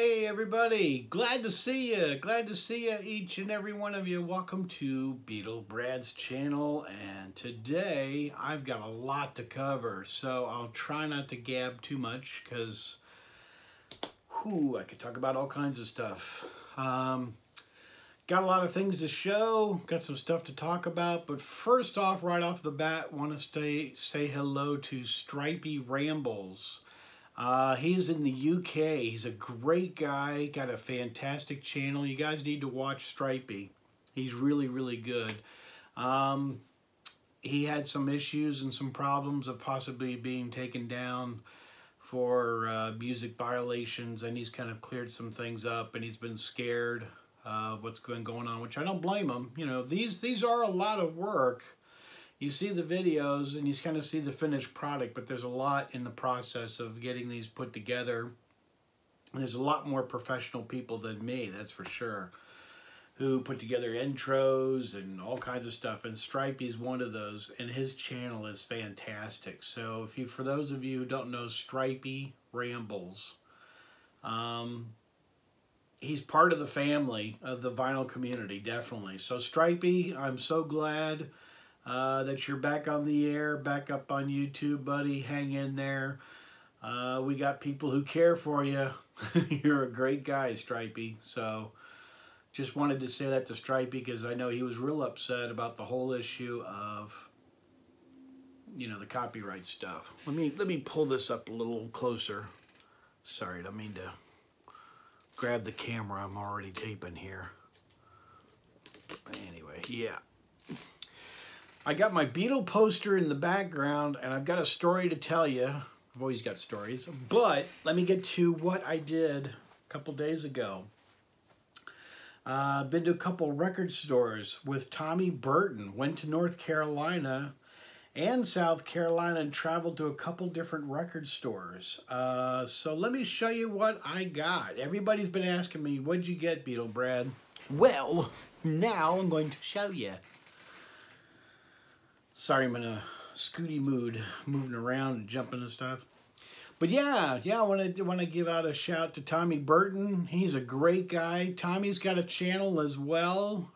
Hey everybody, glad to see you. Glad to see you, each and every one of you. Welcome to Beatle Brad's channel, and today I've got a lot to cover, so I'll try not to gab too much because I could talk about all kinds of stuff. Got a lot of things to show, got some stuff to talk about, but first off, right off the bat, want to say hello to Stripey Rambles. He's in the UK. He's a great guy, got a fantastic channel. You guys need to watch Stripey. He's really, really good. He had some issues and some problems of possibly being taken down for music violations, and he's kind of cleared some things up, and he's been scared of what's going on, which I don't blame him. You know, these are a lot of work. You see the videos and you kind of see the finished product, but there's a lot in the process of getting these put together. There's a lot more professional people than me, that's for sure, who put together intros and all kinds of stuff. And Stripey's one of those, and his channel is fantastic. So for those of you who don't know Stripey Rambles, he's part of the family of the vinyl community, definitely. So Stripey, I'm so glad that you're back on the air, back up on YouTube, buddy. Hang in there. We got people who care for you. You're a great guy, Stripey. So just wanted to say that to Stripey because I know he was real upset about the whole issue of, you know, the copyright stuff. Let me pull this up a little closer. Sorry, I don't mean to grab the camera. I'm already taping here. Anyway, yeah. I got my Beatle poster in the background, and I've got a story to tell you. I've always got stories, but let me get to what I did a couple days ago. Been to a couple record stores with Tommy Burton. Went to North Carolina and South Carolina and traveled to a couple different record stores. So let me show you what I got. Everybody's been asking me, what'd you get, Beatle Brad? Well, now I'm going to show you. Sorry, I'm in a scooty mood, moving around and jumping and stuff. But yeah, I want to give out a shout to Tommy Burton. He's a great guy. Tommy's got a channel as well.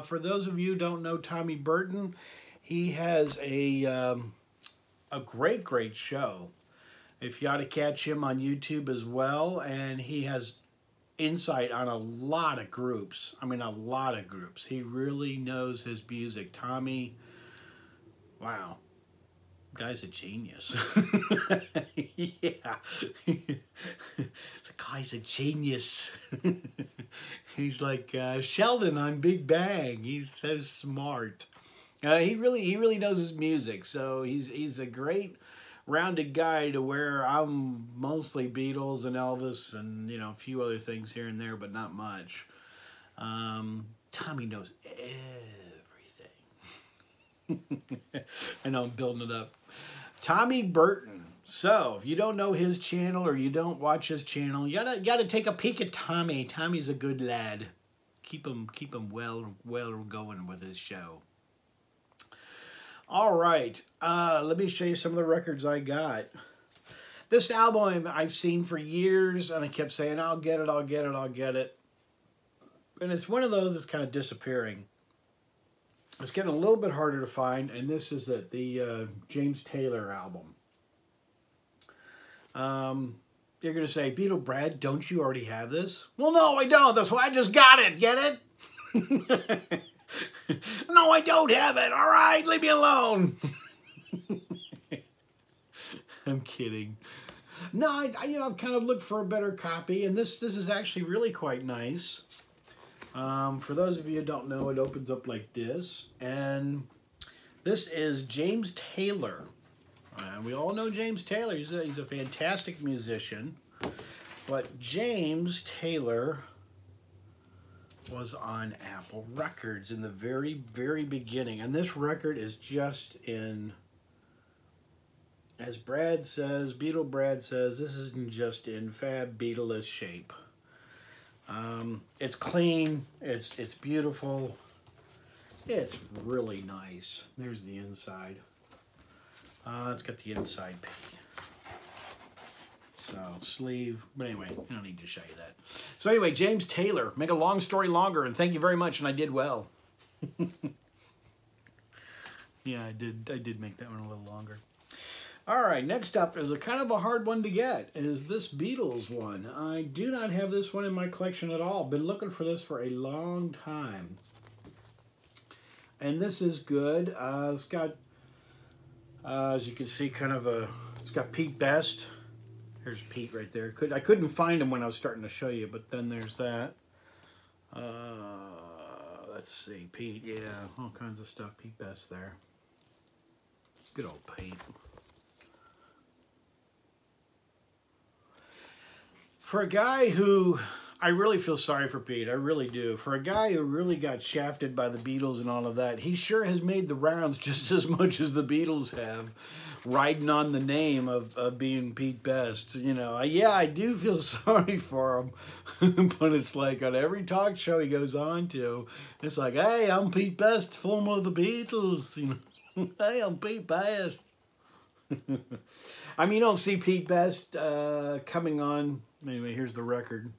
For those of you who don't know Tommy Burton, he has a great show. If you ought to catch him on YouTube as well, and he has insight on a lot of groups. I mean, a lot of groups. He really knows his music. Tommy. Wow, guy's a genius. Yeah, the guy's a genius. He's like Sheldon on Big Bang. He's so smart. He really knows his music. So he's a great rounded guy to where I'm mostly Beatles and Elvis and, you know, a few other things here and there, but not much. Tommy knows everything. I know I'm building it up. Tommy Burton. So if you don't know his channel or you don't watch his channel, you gotta take a peek at Tommy. Tommy's a good lad. Keep him well going with his show. All right, let me show you some of the records I got. This album I've seen for years, and I kept saying, I'll get it, I'll get it, I'll get it. And it's one of those that's kind of disappearing. It's getting a little bit harder to find, and this is the James Taylor album. You're going to say, Beatle Brad, don't you already have this? Well, no, I don't. That's why I just got it. Get it? No, I don't have it. All right, leave me alone. I'm kidding. No, I kind of looked for a better copy, and this is actually really quite nice. For those of you who don't know, it opens up like this, and this is James Taylor. We all know James Taylor. He's a fantastic musician, but James Taylor was on Apple Records in the very beginning, and this record is just in, as Brad says, Beatle Brad says, this isn't just in fab Beatle-ish shape. It's clean, it's beautiful, it's really nice. There's the inside. It's got the inside So, sleeve. But anyway, I don't need to show you that. So anyway, James Taylor. Make a long story longer, and thank you very much, and I did well. Yeah, I did make that one a little longer. All right, next up is a kind of a hard one to get, is this Beatles one. I do not have this one in my collection at all. Been looking for this for a long time. And this is good. It's got, as you can see, kind of a, it's got Pete Best. Here's Pete right there. I couldn't find him when I was starting to show you, but then there's that. Let's see, Pete, yeah, all kinds of stuff. Pete Best there. Good old Pete. For a guy who, I really feel sorry for Pete, I really do. For a guy who really got shafted by the Beatles and all of that, he sure has made the rounds just as much as the Beatles have, riding on the name of being Pete Best. You know, yeah, I do feel sorry for him, but it's like on every talk show he goes on to, it's like, hey, I'm Pete Best, former of the Beatles, you know, hey, I'm Pete Best. I mean, you don't see Pete Best coming on. Anyway, here's the record.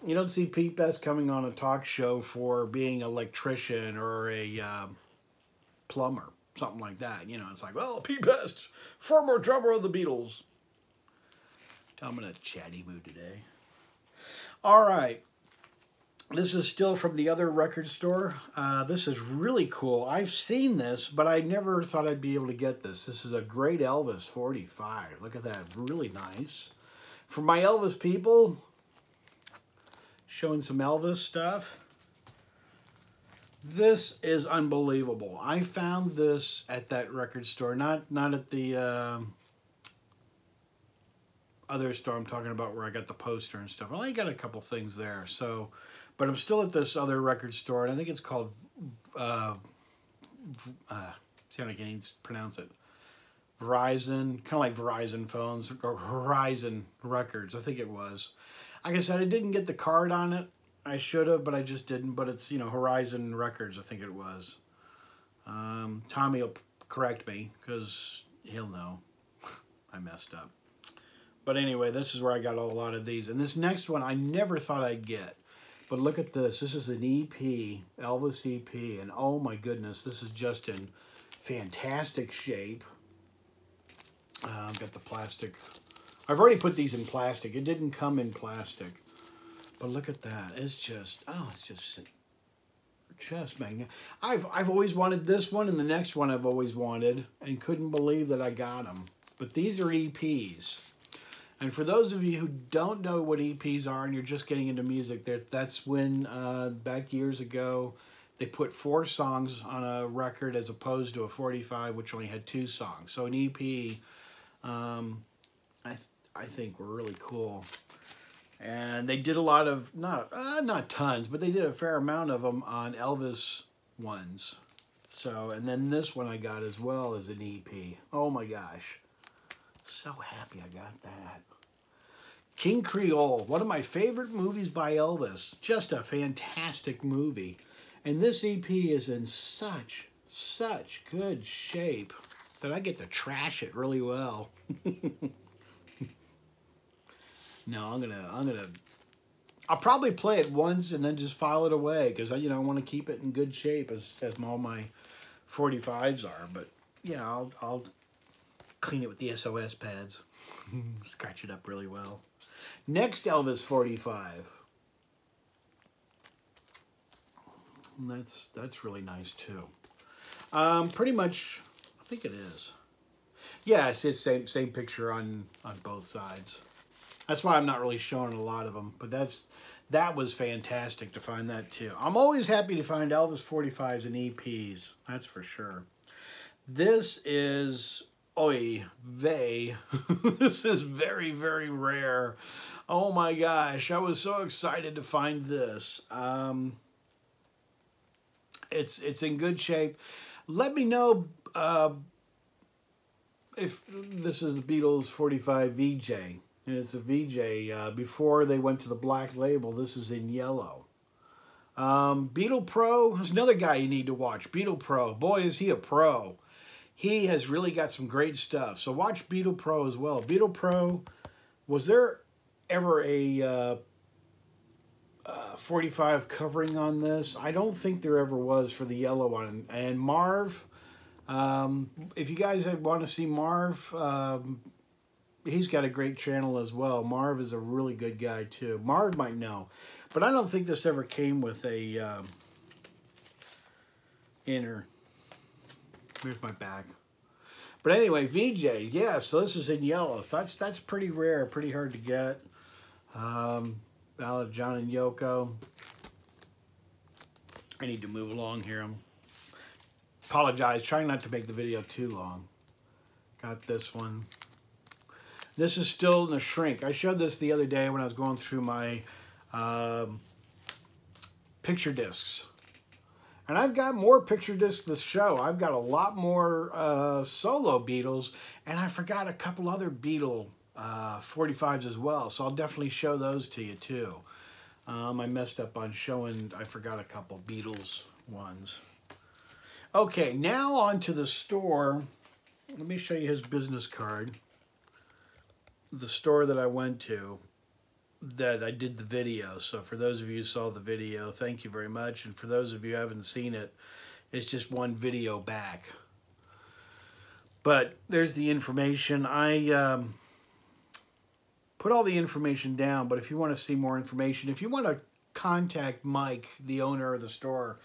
You don't see Pete Best coming on a talk show for being an electrician or a plumber, something like that. You know, it's like, well, Pete Best, former drummer of the Beatles. I'm in a chatty mood today. All right. This is still from the other record store. This is really cool. I've seen this, but I never thought I'd be able to get this. This is a great Elvis 45. Look at that. Really nice. For my Elvis people, showing some Elvis stuff. This is unbelievable. I found this at that record store, not at the other store I'm talking about where I got the poster and stuff. I only got a couple things there, so... But I'm still at this other record store, and I think it's called, see how I can pronounce it, Verizon, kind of like Verizon phones, or Horizon Records, I think it was. Like I said, I didn't get the card on it. I should have, but I just didn't. But it's, you know, Horizon Records, I think it was. Tommy will correct me, because he'll know I messed up. But anyway, this is where I got a lot of these. And this next one, I never thought I'd get. But look at this. This is an EP, Elvis EP, and oh my goodness, this is just in fantastic shape. I've got the plastic. I've already put these in plastic. It didn't come in plastic. But look at that. It's just, oh, it's just magnificent. I've always wanted this one, and the next one I've always wanted, and couldn't believe that I got them. But these are EPs. And for those of you who don't know what EPs are and you're just getting into music, that's when, back years ago, they put 4 songs on a record as opposed to a 45, which only had 2 songs. So an EP, I think were really cool. And they did a lot of, not tons, but they did a fair amount of them on Elvis ones. So, and then this one I got as well as an EP. Oh my gosh. So happy I got that. King Creole, one of my favorite movies by Elvis. Just a fantastic movie. And this EP is in such good shape that I get to trash it really well. No, I'll probably play it once and then just file it away because I want to keep it in good shape as all my 45s are. But yeah, I'll clean it with the SOS pads. Scratch it up really well. Next Elvis 45. And that's really nice too. Pretty much, I think it is. Yeah, it's the same picture on both sides. That's why I'm not really showing a lot of them. But that was fantastic to find that too. I'm always happy to find Elvis 45s and EPs. That's for sure. This is... Oy vey. This is very, very rare. Oh my gosh, I was so excited to find this. It's in good shape. Let me know if this is the Beatles 45 VJ. And it's a VJ. Before they went to the black label, this is in yellow. Beatle Pro is another guy you need to watch. Beatle Pro. Boy, is he a pro. He has really got some great stuff. So watch Beetle Pro as well. Beetle Pro, was there ever a 45 covering on this? I don't think there ever was for the yellow one. And Marv, if you guys want to see Marv, he's got a great channel as well. Marv is a really good guy too. Marv might know. But I don't think this ever came with a inner. Here's my back. But anyway, VJ, yeah, so this is in yellow. So that's pretty rare, pretty hard to get. Ballad of John and Yoko. I need to move along here. I'm apologize, trying not to make the video too long. Got this one. This is still in the shrink. I showed this the other day when I was going through my picture discs. And I've got more picture discs to show. I've got a lot more solo Beatles, and I forgot a couple other Beatle 45s as well. So I'll definitely show those to you too. I messed up on showing, I forgot a couple Beatles ones. Okay, now on to the store. Let me show you his business card. The store that I went to, that I did the video. So for those of you who saw the video, thank you very much. And for those of you who haven't seen it, it's just one video back. But there's the information. I put all the information down, but if you want to see more information, if you want to contact Mike, the owner of the store,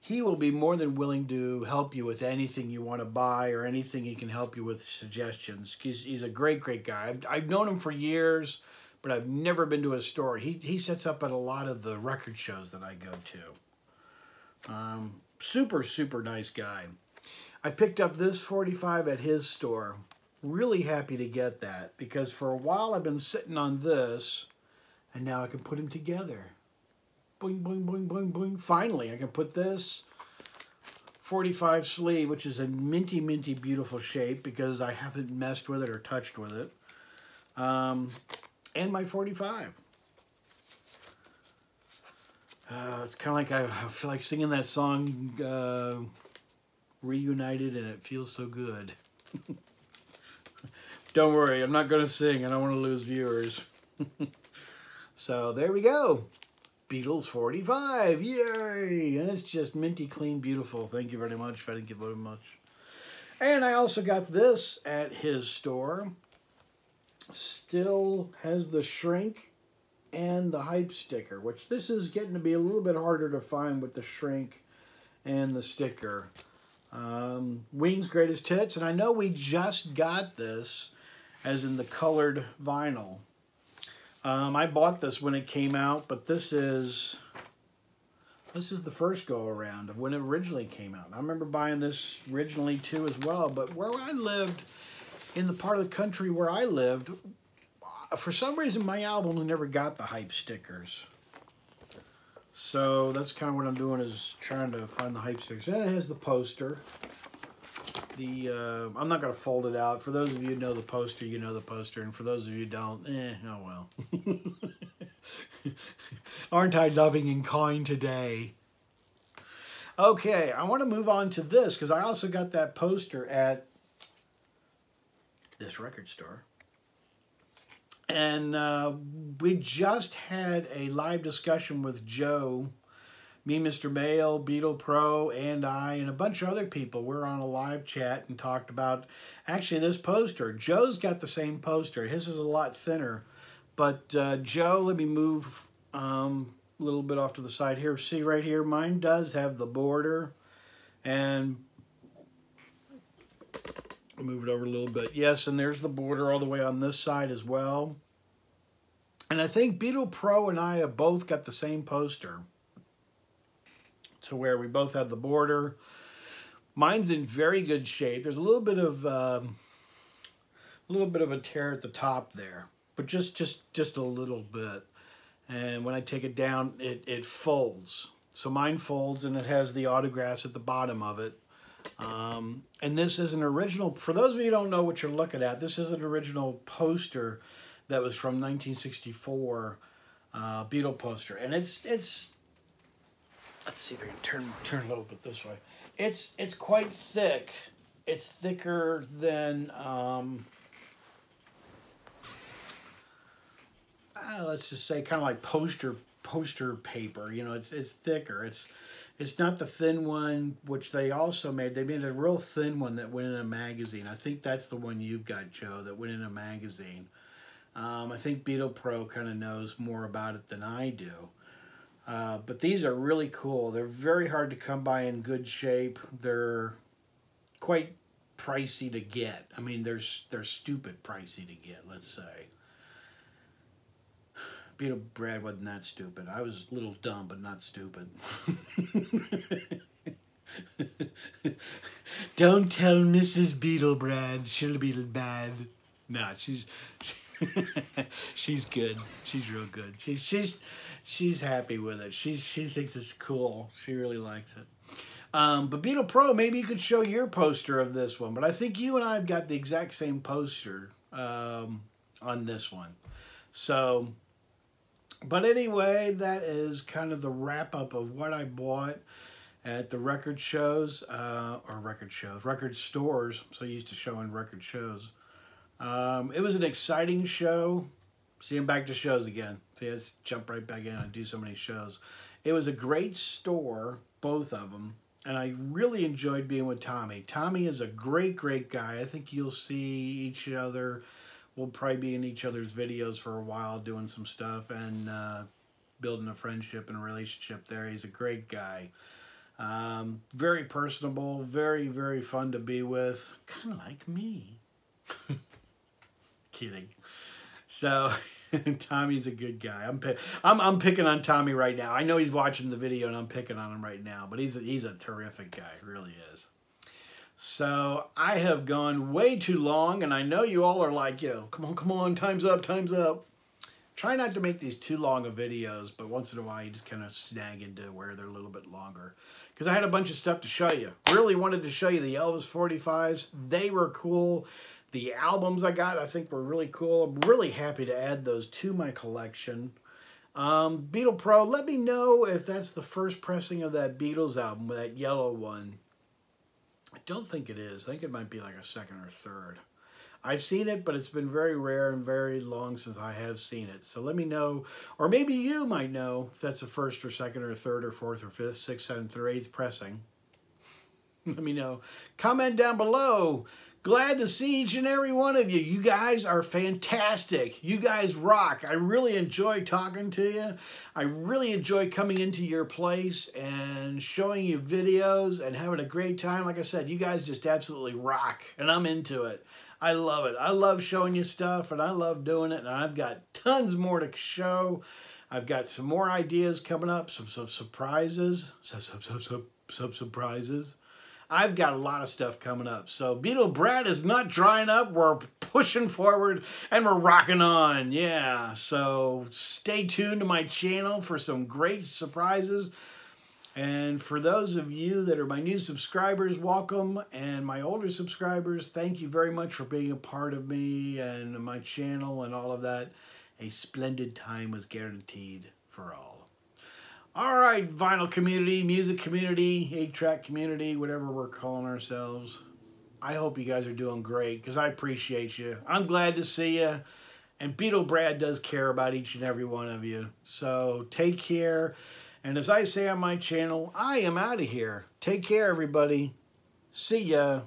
he will be more than willing to help you with anything you want to buy or anything he can help you with suggestions. He's a great, great guy. I've known him for years, but I've never been to his store. He sets up at a lot of the record shows that I go to. Super, super nice guy. I picked up this 45 at his store. Really happy to get that, because for a while I've been sitting on this, and now I can put them together. Boing, boing, boing, boing, boing. Finally, I can put this 45 sleeve, which is a minty, minty, beautiful shape, because I haven't messed with it or touched with it. And my 45. It's kind of like I feel like singing that song, Reunited, and it feels so good. Don't worry, I'm not going to sing. I don't want to lose viewers. So there we go. Beatles 45. Yay! And it's just minty clean, beautiful. Thank you very much. If I didn't give very much. And I also got this at his store. Still has the shrink and the hype sticker, which this is getting to be a little bit harder to find with the shrink and the sticker. Wings Greatest Hits, and I know we just got this as in the colored vinyl. I bought this when it came out, but this is the first go around of when it originally came out. I remember buying this originally too as well, but where I lived, in the part of the country where I lived, for some reason my album never got the hype stickers. So that's kind of what I'm doing, is trying to find the hype stickers. And it has the poster. I'm not going to fold it out. For those of you who know the poster, you know the poster. And for those of you who don't, oh well. Aren't I loving and kind today? Okay, I want to move on to this, because I also got that poster at this record store. And we just had a live discussion with Joe, me, Mr. Mail, Beetle Pro, and I, and a bunch of other people. We're on a live chat and talked about, actually, this poster. Joe's got the same poster. His is a lot thinner. But Joe, let me move a little bit off to the side here. See right here, mine does have the border. And move it over a little bit. Yes, and there's the border all the way on this side as well. And I think Beetle Pro and I have both got the same poster, to where we both have the border. Mine's in very good shape. There's a little bit of a tear at the top there, but just a little bit. And when I take it down, it folds. So mine folds, and it has the autographs at the bottom of it. And this is an original, for those of you who don't know what you're looking at, this is an original poster that was from 1964, Beatle poster. And it's let's see if I can turn a little bit this way. It's quite thick, it's thicker than, let's just say kind of like poster paper. You know, it's thicker. It's not the thin one, which they also made. They made a real thin one that went in a magazine. I think that's the one you've got, Joe, that went in a magazine. I think Beetle Pro kind of knows more about it than I do. But these are really cool. They're very hard to come by in good shape. They're quite pricey to get. I mean, they're stupid pricey to get, let's say. Beetle Brad wasn't that stupid. I was a little dumb, but not stupid. Don't tell Mrs. Beetle Brad. She'll be bad. Nah, she's good. She's real good. She's happy with it. She thinks it's cool. She really likes it. But Beetle Pro, maybe you could show your poster of this one. But I think you and I have got the exact same poster on this one. So, but anyway, that is kind of the wrap up of what I bought at the record stores. So used to showing record shows. It was an exciting show. See, I'm back to shows again. See, let's jump right back in and do so many shows. It was a great store, both of them, and I really enjoyed being with Tommy. Tommy is a great, great guy. I think you'll see each other. We'll probably be in each other's videos for a while doing some stuff and building a friendship and a relationship there. He's a great guy. Very personable, very, very fun to be with. Kind of like me. Kidding. So, Tommy's a good guy. I'm picking on Tommy right now. I know he's watching the video and I'm picking on him right now, but he's a terrific guy, really is. So, I have gone way too long, and I know you all are like, you know, come on, time's up, time's up. Try not to make these too long of videos, but once in a while you just kind of snag into where they're a little bit longer. Because I had a bunch of stuff to show you. Really wanted to show you the Elvis 45s. They were cool. The albums I got, I think, were really cool. I'm really happy to add those to my collection. Beetle Pro, let me know if that's the first pressing of that Beatles album, that yellow one. I don't think it is. I think it might be like a second or third. I've seen it, but it's been very rare and very long since I have seen it. So let me know, or maybe you might know if that's the first or second or third or fourth or fifth, sixth, seventh, or eighth pressing. Let me know. Comment down below. Glad to see each and every one of you. You guys are fantastic. You guys rock. I really enjoy talking to you. I really enjoy coming into your place and showing you videos and having a great time. Like I said, you guys just absolutely rock, and I'm into it. I love it. I love showing you stuff, and I love doing it, and I've got tons more to show. I've got some more ideas coming up, some surprises, some surprises. I've got a lot of stuff coming up. So Beetle Brad is not drying up. We're pushing forward and we're rocking on. Yeah, so stay tuned to my channel for some great surprises. And for those of you that are my new subscribers, welcome. And my older subscribers, thank you very much for being a part of me and my channel and all of that. A splendid time was guaranteed for all. All right, vinyl community, music community, 8-track community, whatever we're calling ourselves. I hope you guys are doing great because I appreciate you. I'm glad to see you. And Beetle Brad does care about each and every one of you. So take care. And as I say on my channel, I am out of here. Take care, everybody. See ya.